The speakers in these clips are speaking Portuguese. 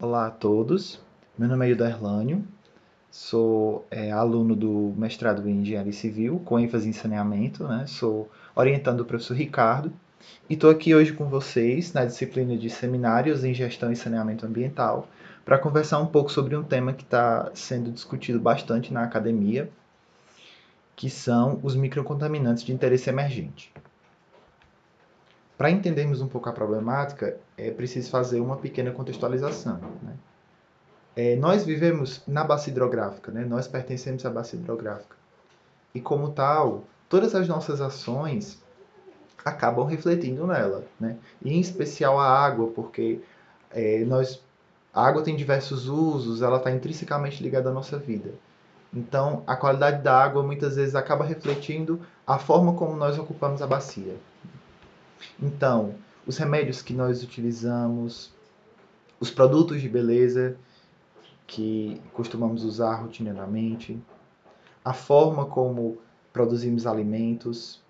Olá a todos, meu nome é Ilderlânio, sou aluno do mestrado em Engenharia Civil, com ênfase em saneamento, né? Sou orientando do professor Ricardo e estou aqui hoje com vocês na disciplina de Seminários em Gestão e Saneamento Ambiental para conversar um pouco sobre um tema que está sendo discutido bastante na academia, que são os microcontaminantes de interesse emergente. Para entendermos um pouco a problemática, é preciso fazer uma pequena contextualização, né? Nós vivemos na bacia hidrográfica, né? Nós pertencemos à bacia hidrográfica. E como tal, todas as nossas ações acabam refletindo nela, né? E em especial a água, porque a água tem diversos usos, ela está intrinsecamente ligada à nossa vida. Então, a qualidade da água muitas vezes acaba refletindo a forma como nós ocupamos a bacia. Então, os remédios que nós utilizamos, os produtos de beleza que costumamos usar rotineiramente, a forma como produzimos alimentos,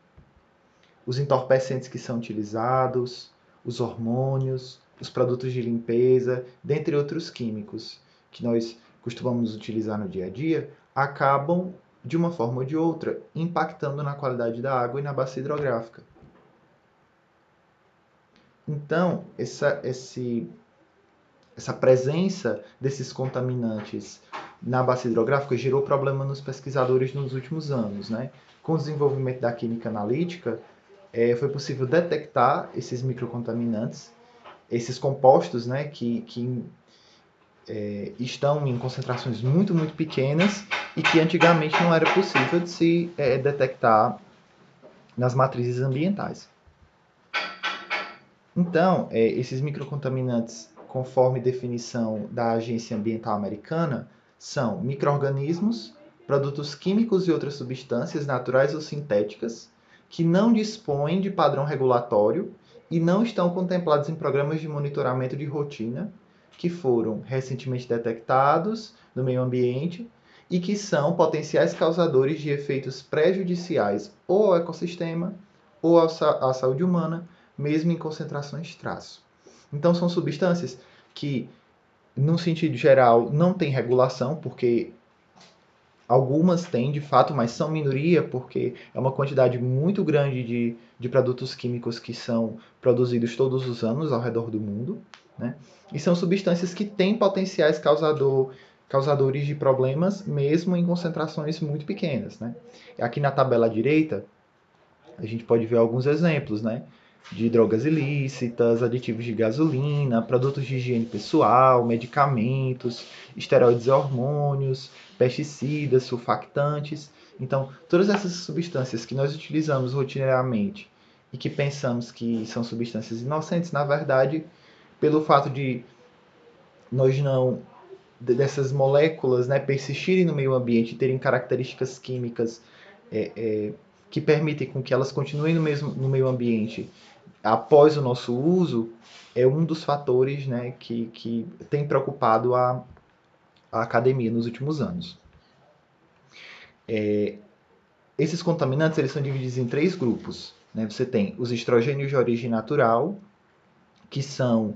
os entorpecentes que são utilizados, os hormônios, os produtos de limpeza, dentre outros químicos que nós costumamos utilizar no dia a dia, acabam, de uma forma ou de outra, impactando na qualidade da água e na bacia hidrográfica. Então, essa presença desses contaminantes na bacia hidrográfica gerou problema nos pesquisadores nos últimos anos, né? Com o desenvolvimento da química analítica, foi possível detectar esses microcontaminantes, esses compostos, né, que estão em concentrações muito, muito pequenas e que antigamente não era possível de se detectar nas matrizes ambientais. Então, esses microcontaminantes, conforme definição da Agência Ambiental Americana, são micro-organismos, produtos químicos e outras substâncias naturais ou sintéticas que não dispõem de padrão regulatório e não estão contemplados em programas de monitoramento de rotina que foram recentemente detectados no meio ambiente e que são potenciais causadores de efeitos prejudiciais ou ao ecossistema ou à saúde humana, mesmo em concentrações traço. Então, são substâncias que, no sentido geral, não têm regulação, porque algumas têm de fato, mas são minoria, porque é uma quantidade muito grande de produtos químicos que são produzidos todos os anos ao redor do mundo, né? E são substâncias que têm potenciais causadores de problemas, mesmo em concentrações muito pequenas, né? Aqui na tabela à direita, a gente pode ver alguns exemplos, né? De drogas ilícitas, aditivos de gasolina, produtos de higiene pessoal, medicamentos, esteroides e hormônios, pesticidas, surfactantes. Então, todas essas substâncias que nós utilizamos rotineiramente e que pensamos que são substâncias inocentes, na verdade, pelo fato de nós não dessas moléculas, né, persistirem no meio ambiente e terem características químicas é, é, que permitem com que elas continuem no meio ambiente após o nosso uso, é um dos fatores, né, que tem preocupado a academia nos últimos anos. Esses contaminantes eles são divididos em três grupos. Né? Você tem os estrogênios de origem natural, que são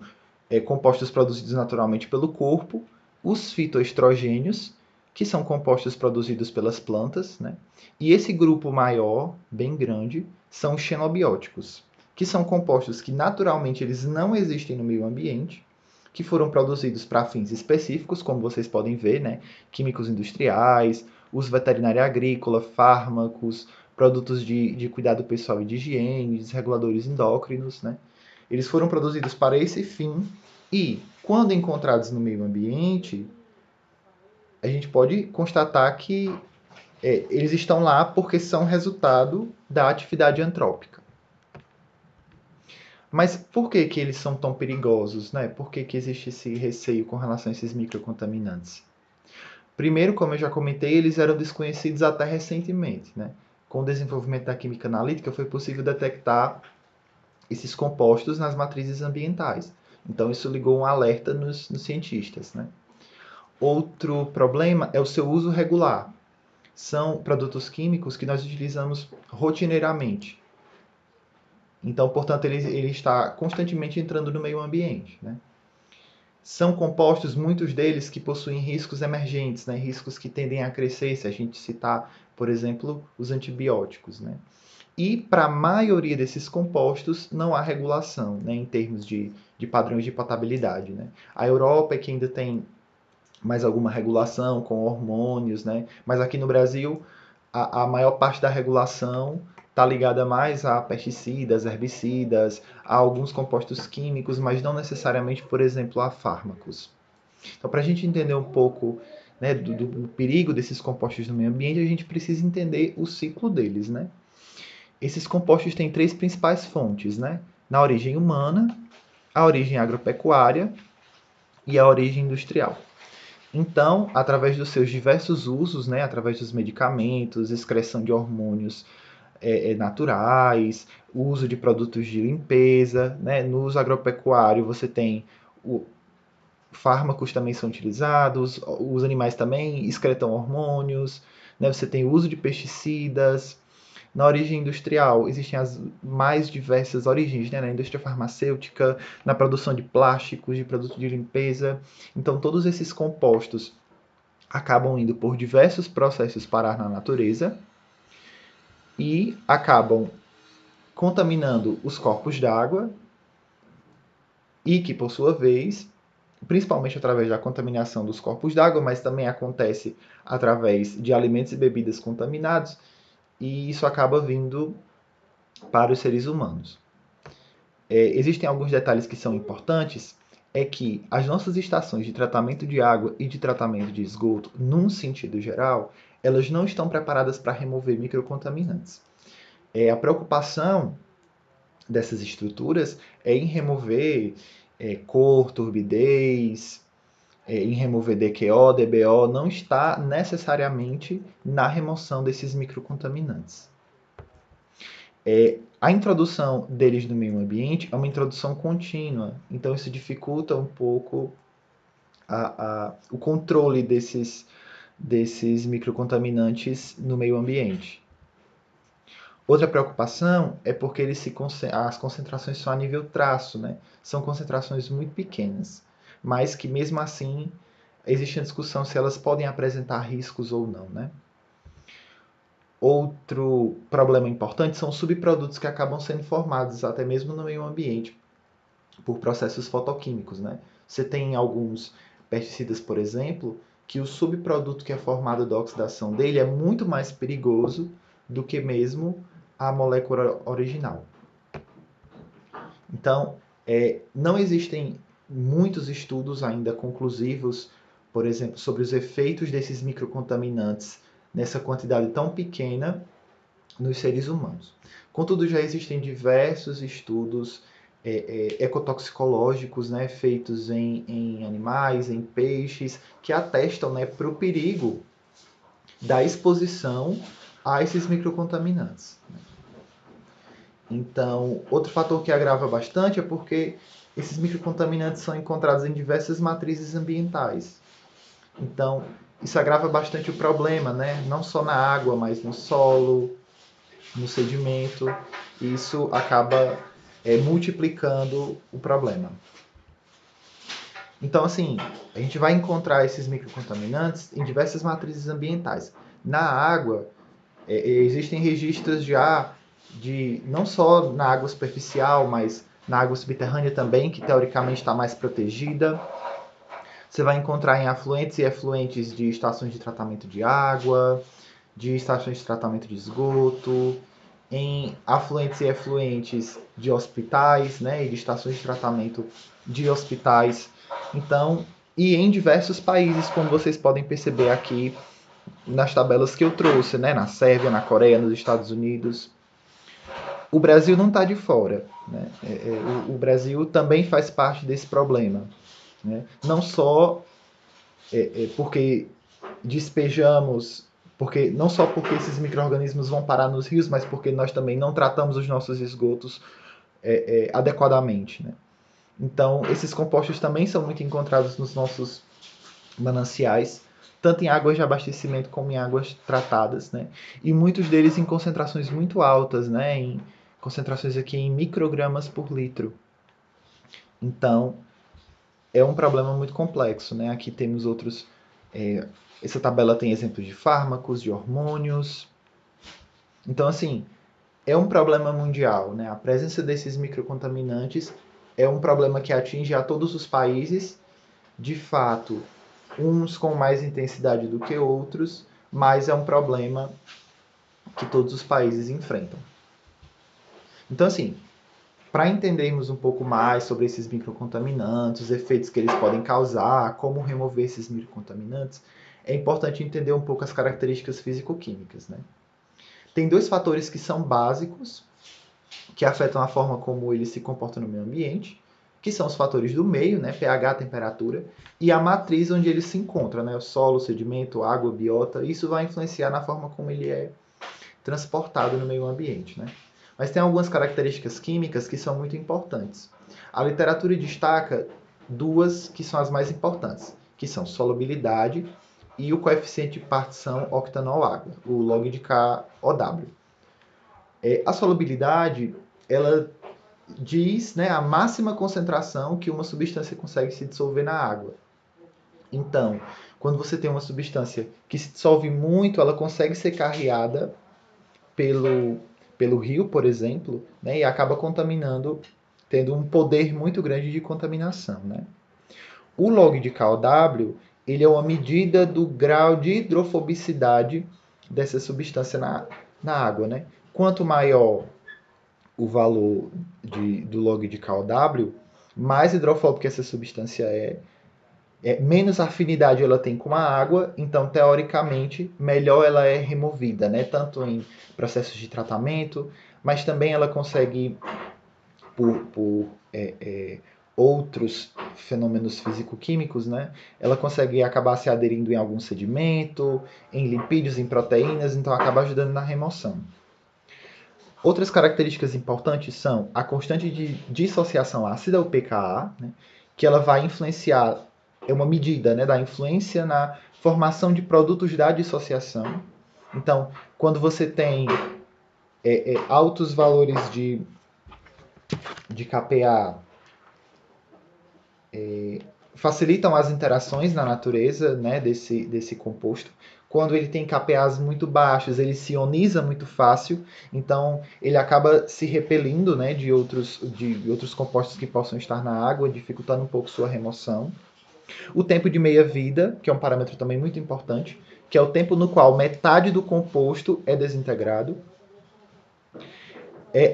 compostos produzidos naturalmente pelo corpo, os fitoestrogênios, que são compostos produzidos pelas plantas, né? E esse grupo maior, bem grande, são os xenobióticos, que são compostos que naturalmente eles não existem no meio ambiente, que foram produzidos para fins específicos, como vocês podem ver, né? Químicos industriais, uso veterinário agrícola, fármacos, produtos de cuidado pessoal e de higiene, desreguladores endócrinos, né? Eles foram produzidos para esse fim e, quando encontrados no meio ambiente, a gente pode constatar que eles estão lá porque são resultado da atividade antrópica. Mas por que, que eles são tão perigosos? Né? Por que, que existe esse receio com relação a esses microcontaminantes? Primeiro, como eu já comentei, eles eram desconhecidos até recentemente. Né? Com o desenvolvimento da química analítica, foi possível detectar esses compostos nas matrizes ambientais. Então, isso ligou um alerta nos cientistas. Né? Outro problema é o seu uso regular. São produtos químicos que nós utilizamos rotineiramente. Então, portanto, ele está constantemente entrando no meio ambiente. Né? São compostos, muitos deles, que possuem riscos emergentes, né? Riscos que tendem a crescer, se a gente citar, por exemplo, os antibióticos, né? E para a maioria desses compostos não há regulação, né, em termos de padrões de potabilidade. Né? A Europa é que ainda tem mais alguma regulação com hormônios, né? Mas aqui no Brasil a maior parte da regulação está ligada mais a pesticidas, herbicidas, a alguns compostos químicos, mas não necessariamente, por exemplo, a fármacos. Então, para a gente entender um pouco, né, do perigo desses compostos no meio ambiente, a gente precisa entender o ciclo deles, né? Esses compostos têm três principais fontes, né? Na origem humana, a origem agropecuária e a origem industrial. Então, através dos seus diversos usos, né, através dos medicamentos, excreção de hormônios naturais, uso de produtos de limpeza, né, no uso agropecuário você tem fármacos também são utilizados, os animais também excretam hormônios, né, você tem o uso de pesticidas. Na origem industrial, existem as mais diversas origens, né? Na indústria farmacêutica, na produção de plásticos, de produtos de limpeza. Então, todos esses compostos acabam indo por diversos processos parar na natureza e acabam contaminando os corpos d'água e que, por sua vez, principalmente através da contaminação dos corpos d'água, mas também acontece através de alimentos e bebidas contaminados, e isso acaba vindo para os seres humanos. Existem alguns detalhes que são importantes, é que as nossas estações de tratamento de água e de tratamento de esgoto, num sentido geral, elas não estão preparadas para remover microcontaminantes. A preocupação dessas estruturas é em remover cor, turbidez, em remover DQO, DBO, não está necessariamente na remoção desses microcontaminantes. A introdução deles no meio ambiente é uma introdução contínua, então isso dificulta um pouco o controle desses microcontaminantes no meio ambiente. Outra preocupação é porque as concentrações são a nível traço, né? São concentrações muito pequenas, mas que mesmo assim existe a discussão se elas podem apresentar riscos ou não, né? Outro problema importante são subprodutos que acabam sendo formados até mesmo no meio ambiente por processos fotoquímicos, né? Você tem alguns pesticidas, por exemplo, que o subproduto que é formado da oxidação dele é muito mais perigoso do que mesmo a molécula original. Então, não existem muitos estudos ainda conclusivos, por exemplo, sobre os efeitos desses microcontaminantes nessa quantidade tão pequena nos seres humanos. Contudo, já existem diversos estudos ecotoxicológicos, né, feitos em animais, em peixes, que atestam, né, para o perigo da exposição a esses microcontaminantes. Então, outro fator que agrava bastante é porque esses microcontaminantes são encontrados em diversas matrizes ambientais. Então, isso agrava bastante o problema, né? Não só na água, mas no solo, no sedimento. E isso acaba multiplicando o problema. Então, assim, a gente vai encontrar esses microcontaminantes em diversas matrizes ambientais. Na água, existem registros já de não só na água superficial, mas na água subterrânea também, que teoricamente está mais protegida. Você vai encontrar em afluentes e efluentes de estações de tratamento de água, de estações de tratamento de esgoto, em afluentes e efluentes de hospitais, né, e de estações de tratamento de hospitais. Então, e em diversos países, como vocês podem perceber aqui nas tabelas que eu trouxe, né, na Sérvia, na Coreia, nos Estados Unidos. O Brasil não está de fora, né? O Brasil também faz parte desse problema, né? Não só porque despejamos, não só porque esses micro-organismos vão parar nos rios, mas porque nós também não tratamos os nossos esgotos adequadamente, né? Então, esses compostos também são muito encontrados nos nossos mananciais, tanto em águas de abastecimento como em águas tratadas, né? E muitos deles em concentrações muito altas, né? Em concentrações aqui em microgramas por litro. Então, é um problema muito complexo, né? Aqui temos outros... essa tabela tem exemplos de fármacos, de hormônios. Então, assim, é um problema mundial, né? A presença desses microcontaminantes é um problema que atinge a todos os países, de fato, uns com mais intensidade do que outros, mas é um problema que todos os países enfrentam. Então, assim, para entendermos um pouco mais sobre esses microcontaminantes, os efeitos que eles podem causar, como remover esses microcontaminantes, é importante entender um pouco as características físico-químicas, né? Tem dois fatores que são básicos, que afetam a forma como eles se comportam no meio ambiente, que são os fatores do meio, né, pH, temperatura, e a matriz onde ele se encontra, né, o solo, o sedimento, água, biota. Isso vai influenciar na forma como ele é transportado no meio ambiente, né? Mas tem algumas características químicas que são muito importantes. A literatura destaca duas que são as mais importantes, que são solubilidade e o coeficiente de partição octanol-água, o log de KOW. A solubilidade, ela diz, né, a máxima concentração que uma substância consegue se dissolver na água. Então, quando você tem uma substância que se dissolve muito, ela consegue ser carreada pelo rio, por exemplo, né, e acaba contaminando, tendo um poder muito grande de contaminação, né? O log de KOW, ele é uma medida do grau de hidrofobicidade dessa substância na água, né? Quanto maior o valor do log de KOW, mais hidrofóbica essa substância menos afinidade ela tem com a água, então, teoricamente, melhor ela é removida, né? Tanto em processos de tratamento, mas também ela consegue, por outros fenômenos físico-químicos, né? Ela consegue acabar se aderindo em algum sedimento, em lipídios, em proteínas, então acaba ajudando na remoção. Outras características importantes são a constante de dissociação ácida, o pKa, né, que ela vai influenciar, é uma medida, né, da influência na formação de produtos da dissociação. Então, quando você tem altos valores de Kpa, facilitam as interações na natureza, né, desse composto. Quando ele tem kPa's muito baixos, ele se ioniza muito fácil, então ele acaba se repelindo, né, de outros compostos que possam estar na água, dificultando um pouco sua remoção. O tempo de meia-vida, que é um parâmetro também muito importante, que é o tempo no qual metade do composto é desintegrado.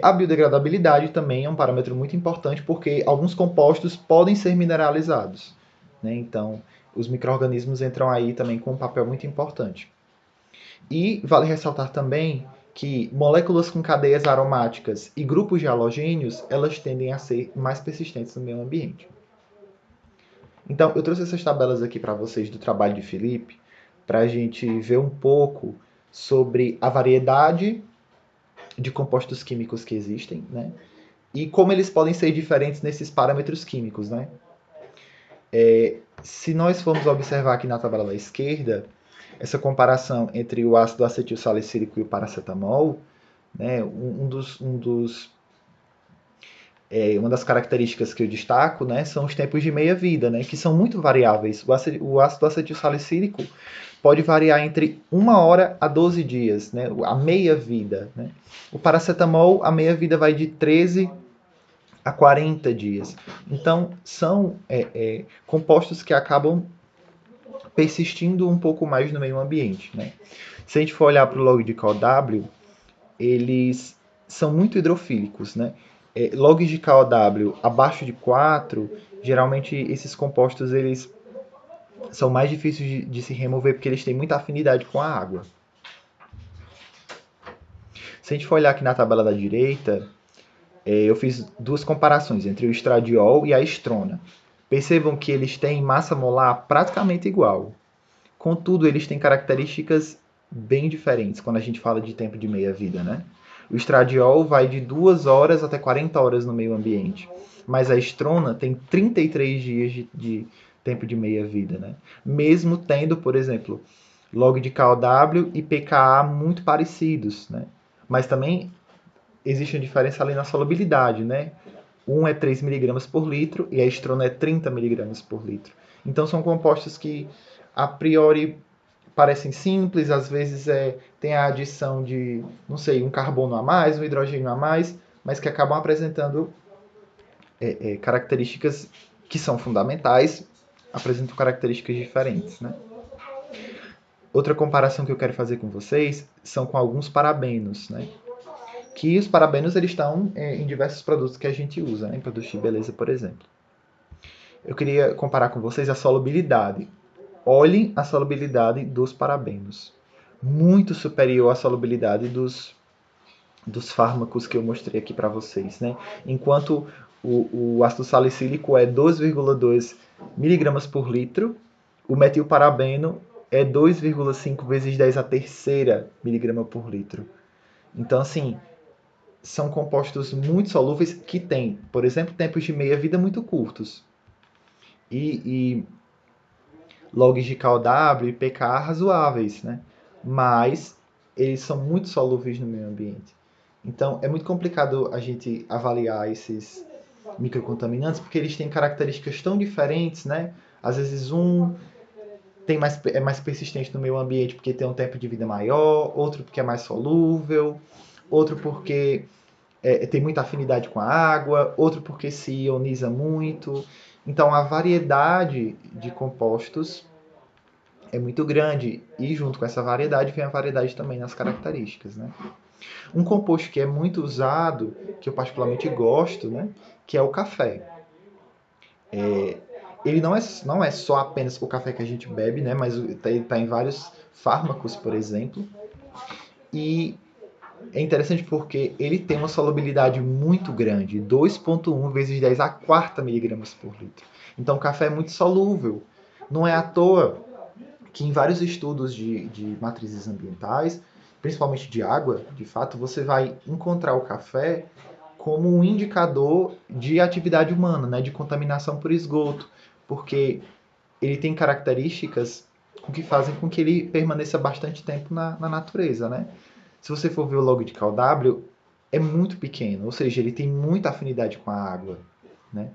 A biodegradabilidade também é um parâmetro muito importante, porque alguns compostos podem ser mineralizados, né? Então, os micro-organismos entram aí também com um papel muito importante. E vale ressaltar também que moléculas com cadeias aromáticas e grupos de halogênios, elas tendem a ser mais persistentes no meio ambiente. Então, eu trouxe essas tabelas aqui para vocês do trabalho de Felipe, para a gente ver um pouco sobre a variedade de compostos químicos que existem, né? E como eles podem ser diferentes nesses parâmetros químicos, né? Se nós formos observar aqui na tabela da esquerda, essa comparação entre o ácido acetil salicílico e o paracetamol, né? Uma das características que eu destaco, né, são os tempos de meia-vida, né, que são muito variáveis. O ácido acetil salicílico pode variar entre 1 hora a 12 dias, né, a meia-vida. Né? O paracetamol, a meia-vida vai de 13 a 40 dias. Então, são compostos que acabam persistindo um pouco mais no meio ambiente. Né? Se a gente for olhar para o log de KOW, eles são muito hidrofílicos. Né? Logs de KOW abaixo de 4, geralmente esses compostos eles são mais difíceis de se remover porque eles têm muita afinidade com a água. Se a gente for olhar aqui na tabela da direita, eu fiz duas comparações entre o estradiol e a estrona. Percebam que eles têm massa molar praticamente igual. Contudo, eles têm características bem diferentes quando a gente fala de tempo de meia-vida, né? O estradiol vai de 2 horas até 40 horas no meio ambiente, mas a estrona tem 33 dias de tempo de meia-vida, né? Mesmo tendo, por exemplo, log de KOW e pKa muito parecidos, né? Mas também existe uma diferença ali na solubilidade, né? Um é 3 miligramas por litro e a estrona é 30 miligramas por litro. Então são compostos que a priori parecem simples, às vezes tem a adição de, não sei, um carbono a mais, um hidrogênio a mais, mas que acabam apresentando características que são fundamentais, apresentam características diferentes, né? Outra comparação que eu quero fazer com vocês são com alguns parabenos, né? Que os parabenos eles estão em diversos produtos que a gente usa, né? Em produtos de beleza, por exemplo. Eu queria comparar com vocês a solubilidade. Olhem a solubilidade dos parabenos. Muito superior à solubilidade dos fármacos que eu mostrei aqui para vocês, né? Enquanto o ácido salicílico é 2,2 miligramas por litro, o metilparabeno é 2,5 vezes 10 a terceira miligrama por litro. Então, assim, são compostos muito solúveis que têm, por exemplo, tempos de meia-vida muito curtos. E logs de KW e pK razoáveis, né? Mas eles são muito solúveis no meio ambiente. Então, é muito complicado a gente avaliar esses microcontaminantes, porque eles têm características tão diferentes, né? Às vezes é mais persistente no meio ambiente porque tem um tempo de vida maior, outro porque é mais solúvel, outro porque tem muita afinidade com a água, outro porque se ioniza muito. Então, a variedade de compostos é muito grande e junto com essa variedade vem a variedade também nas características, né? Um composto que é muito usado, que eu particularmente gosto, né, que é o café. Ele não é só apenas o café que a gente bebe, né, mas ele está em vários fármacos, por exemplo. E é interessante porque ele tem uma solubilidade muito grande, 2,1 vezes 10 a quarta miligramas por litro. Então o café é muito solúvel. Não é à toa que em vários estudos de matrizes ambientais, principalmente de água, de fato, você vai encontrar o café como um indicador de atividade humana, né, de contaminação por esgoto, porque ele tem características que fazem com que ele permaneça bastante tempo na natureza, né? Se você for ver o log de KW, é muito pequeno, ou seja, ele tem muita afinidade com a água, né?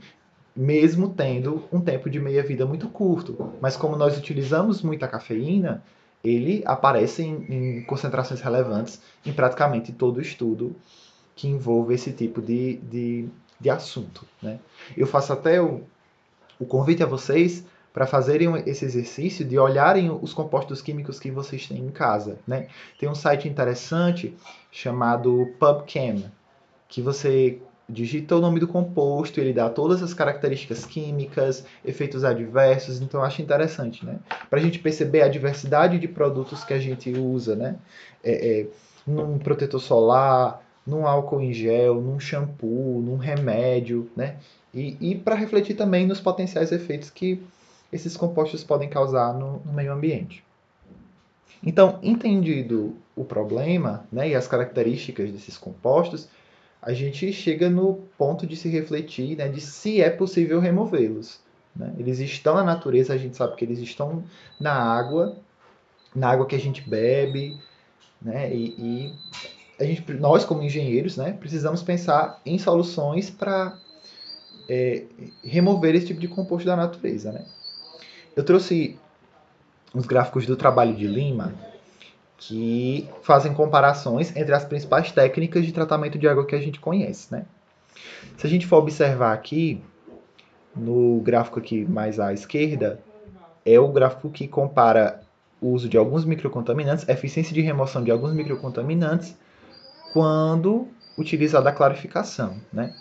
Mesmo tendo um tempo de meia-vida muito curto. Mas como nós utilizamos muita cafeína, ele aparece em concentrações relevantes em praticamente todo estudo que envolve esse tipo de assunto, né? Eu faço até o convite a vocês para fazerem esse exercício de olharem os compostos químicos que vocês têm em casa, né? Tem um site interessante chamado PubChem, que você digita o nome do composto, ele dá todas as características químicas, efeitos adversos, então eu acho interessante, né? Para a gente perceber a diversidade de produtos que a gente usa, né? Num protetor solar, num álcool em gel, num shampoo, num remédio, né? E para refletir também nos potenciais efeitos que esses compostos podem causar no meio ambiente. Então, entendido o problema, né, e as características desses compostos, a gente chega no ponto de se refletir, né, de se é possível removê-los, né? Eles estão na natureza, a gente sabe que eles estão na água que a gente bebe, né? Nós, como engenheiros, né, precisamos pensar em soluções para remover esse tipo de composto da natureza, né? Eu trouxe uns gráficos do trabalho de Lima que fazem comparações entre as principais técnicas de tratamento de água que a gente conhece, né? Se a gente for observar aqui, no gráfico aqui mais à esquerda, é o gráfico que compara o uso de alguns microcontaminantes, a eficiência de remoção de alguns microcontaminantes, quando utilizada a clarificação, né?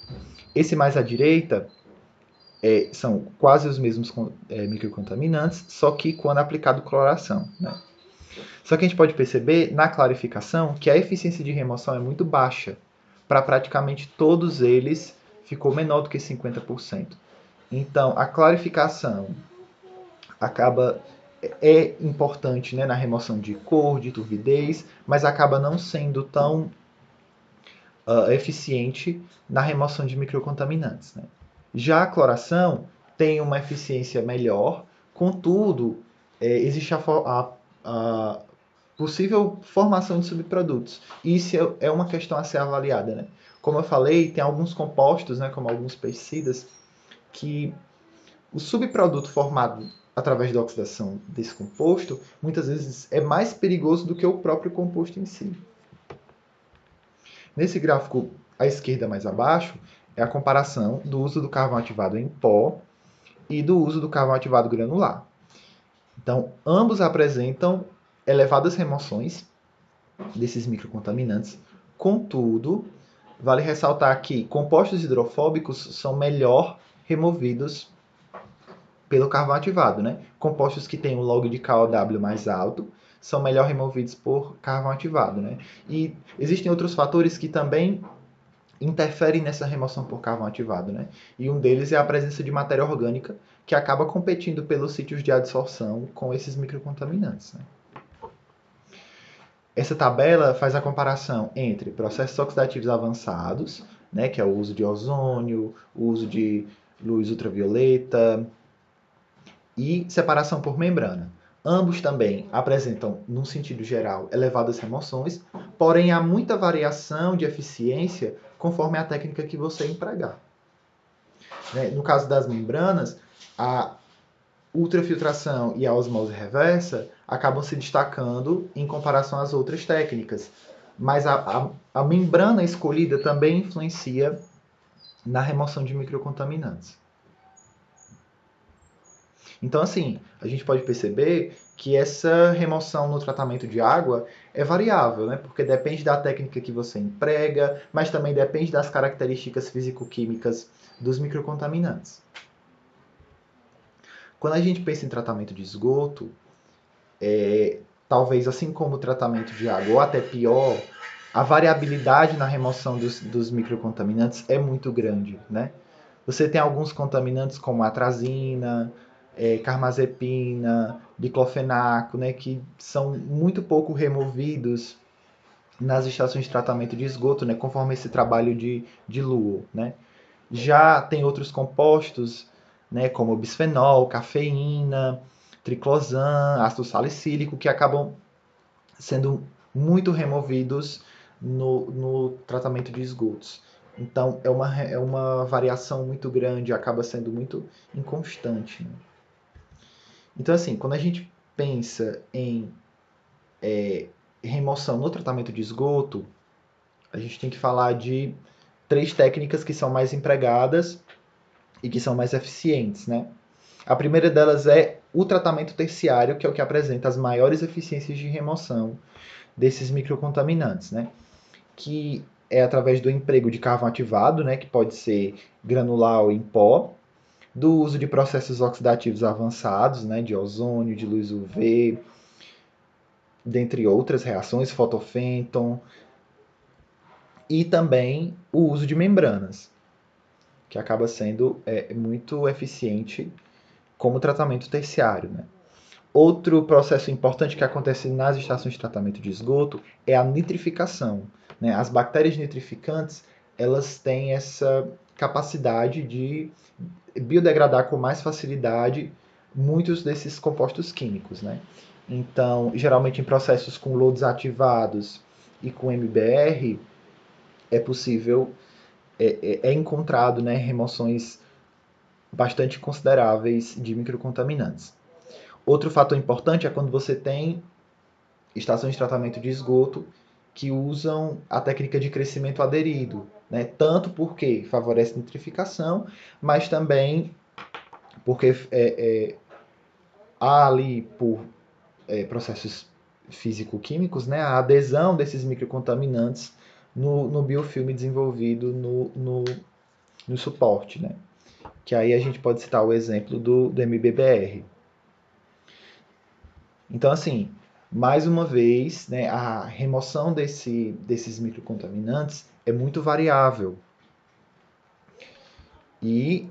Esse mais à direita são quase os mesmos microcontaminantes, só que quando aplicado cloração, né? Só que a gente pode perceber na clarificação que a eficiência de remoção é muito baixa. Para praticamente todos eles ficou menor do que 50%. Então, a clarificação acaba é importante, né, na remoção de cor, de turbidez, mas acaba não sendo tão eficiente na remoção de microcontaminantes, né? Já a cloração tem uma eficiência melhor, contudo, existe a possível formação de subprodutos. Isso é uma questão a ser avaliada, né? Como eu falei, tem alguns compostos, né, como alguns pesticidas, que o subproduto formado através da oxidação desse composto, muitas vezes é mais perigoso do que o próprio composto em si. Nesse gráfico à esquerda mais abaixo, é a comparação do uso do carvão ativado em pó e do uso do carvão ativado granular. Então, ambos apresentam elevadas remoções desses microcontaminantes. Contudo, vale ressaltar que compostos hidrofóbicos são melhor removidos pelo carvão ativado, né? Compostos que têm um log de KOW mais alto são melhor removidos por carvão ativado, né? E existem outros fatores que também interferem nessa remoção por carvão ativado, né? E um deles é a presença de matéria orgânica que acaba competindo pelos sítios de adsorção com esses microcontaminantes, né? Essa tabela faz a comparação entre processos oxidativos avançados, né, que é o uso de ozônio, o uso de luz ultravioleta, e separação por membrana. Ambos também apresentam, num sentido geral, elevadas remoções, porém há muita variação de eficiência conforme a técnica que você empregar. No caso das membranas, a ultrafiltração e a osmose reversa acabam se destacando em comparação às outras técnicas, mas a membrana escolhida também influencia na remoção de microcontaminantes. Então, assim, a gente pode perceber que essa remoção no tratamento de água é variável, né? Porque depende da técnica que você emprega, mas também depende das características físico-químicas dos microcontaminantes. Quando a gente pensa em tratamento de esgoto, talvez assim como o tratamento de água, ou até pior, a variabilidade na remoção dos microcontaminantes é muito grande, né? Você tem alguns contaminantes como a atrazina, carbamazepina, diclofenaco, né, que são muito pouco removidos nas estações de tratamento de esgoto, né, conforme esse trabalho de Lowell, né. Já tem outros compostos, né, como bisfenol, cafeína, triclosan, ácido salicílico, que acabam sendo muito removidos no tratamento de esgotos. Então, é uma variação muito grande, acaba sendo muito inconstante. Né? Então, assim, quando a gente pensa em remoção no tratamento de esgoto, a gente tem que falar de 3 técnicas que são mais empregadas e que são mais eficientes, né? A primeira delas é o tratamento terciário, que é o que apresenta as maiores eficiências de remoção desses microcontaminantes, né? Que é através do emprego de carvão ativado, né? Que pode ser granular ou em pó, do uso de processos oxidativos avançados, né? De ozônio, de luz UV, dentre outras reações, fotofênton, e também o uso de membranas, que acaba sendo muito eficiente como tratamento terciário, né? Outro processo importante que acontece nas estações de tratamento de esgoto é a nitrificação. Né? As bactérias nitrificantes elas têm essa capacidade de biodegradar com mais facilidade muitos desses compostos químicos. Né? Então, geralmente em processos com loads ativados e com MBR, é possível, é encontrado, né, remoções bastante consideráveis de microcontaminantes. Outro fator importante é quando você tem estações de tratamento de esgoto que usam a técnica de crescimento aderido, né? Tanto porque favorece nitrificação, mas também porque há ali por processos físico-químicos, né, a adesão desses microcontaminantes no biofilme desenvolvido no suporte, né? Que aí a gente pode citar o exemplo do MBBR. Então, assim, mais uma vez, né, a remoção desses microcontaminantes é muito variável. E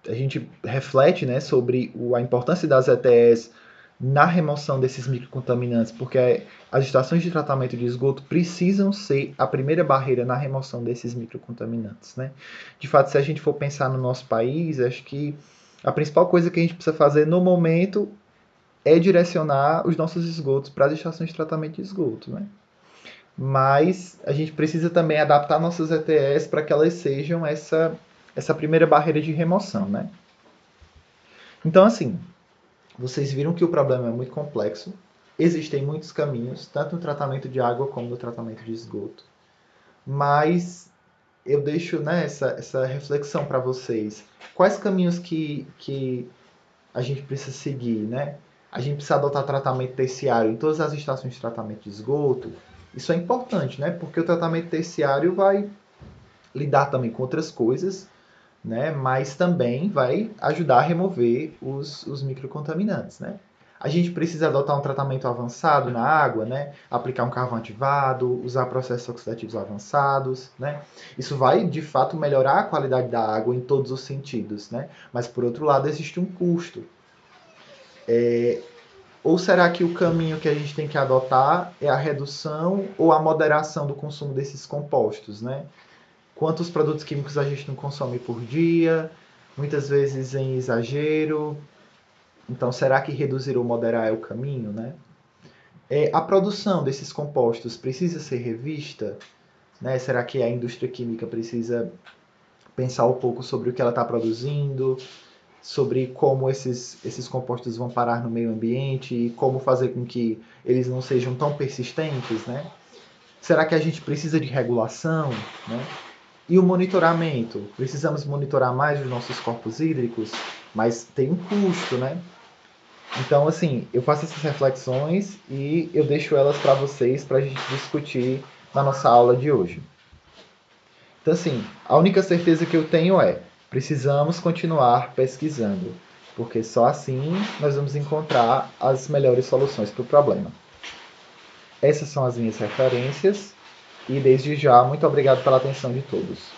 a gente reflete, né, sobre a importância das ETS na remoção desses microcontaminantes, porque as estações de tratamento de esgoto precisam ser a primeira barreira na remoção desses microcontaminantes. Né? De fato, se a gente for pensar no nosso país, acho que a principal coisa que a gente precisa fazer no momento é direcionar os nossos esgotos para as estações de tratamento de esgoto, né? Mas a gente precisa também adaptar nossas ETS para que elas sejam essa primeira barreira de remoção, né? Então, assim, vocês viram que o problema é muito complexo, existem muitos caminhos, tanto no tratamento de água como no tratamento de esgoto, mas eu deixo, né, essa reflexão para vocês. Quais caminhos que a gente precisa seguir, né? A gente precisa adotar tratamento terciário em todas as estações de tratamento de esgoto. Isso é importante, né? Porque o tratamento terciário vai lidar também com outras coisas, né? Mas também vai ajudar a remover os microcontaminantes, né? A gente precisa adotar um tratamento avançado na água, né? Aplicar um carvão ativado, usar processos oxidativos avançados, né? Isso vai, de fato, melhorar a qualidade da água em todos os sentidos, né? Mas, por outro lado, existe um custo. Ou será que o caminho que a gente tem que adotar é a redução ou a moderação do consumo desses compostos, né? Quantos produtos químicos a gente não consome por dia, muitas vezes em exagero. Então, será que reduzir ou moderar é o caminho, né? A produção desses compostos precisa ser revista, né? Será que a indústria química precisa pensar um pouco sobre o que ela está produzindo, sobre como esses compostos vão parar no meio ambiente e como fazer com que eles não sejam tão persistentes, né? Será que a gente precisa de regulação, né? E o monitoramento? Precisamos monitorar mais os nossos corpos hídricos, mas tem um custo, né? Então, assim, eu faço essas reflexões e eu deixo elas para vocês para a gente discutir na nossa aula de hoje. Então, assim, a única certeza que eu tenho é: precisamos continuar pesquisando, porque só assim nós vamos encontrar as melhores soluções para o problema. Essas são as minhas referências e, desde já, muito obrigado pela atenção de todos.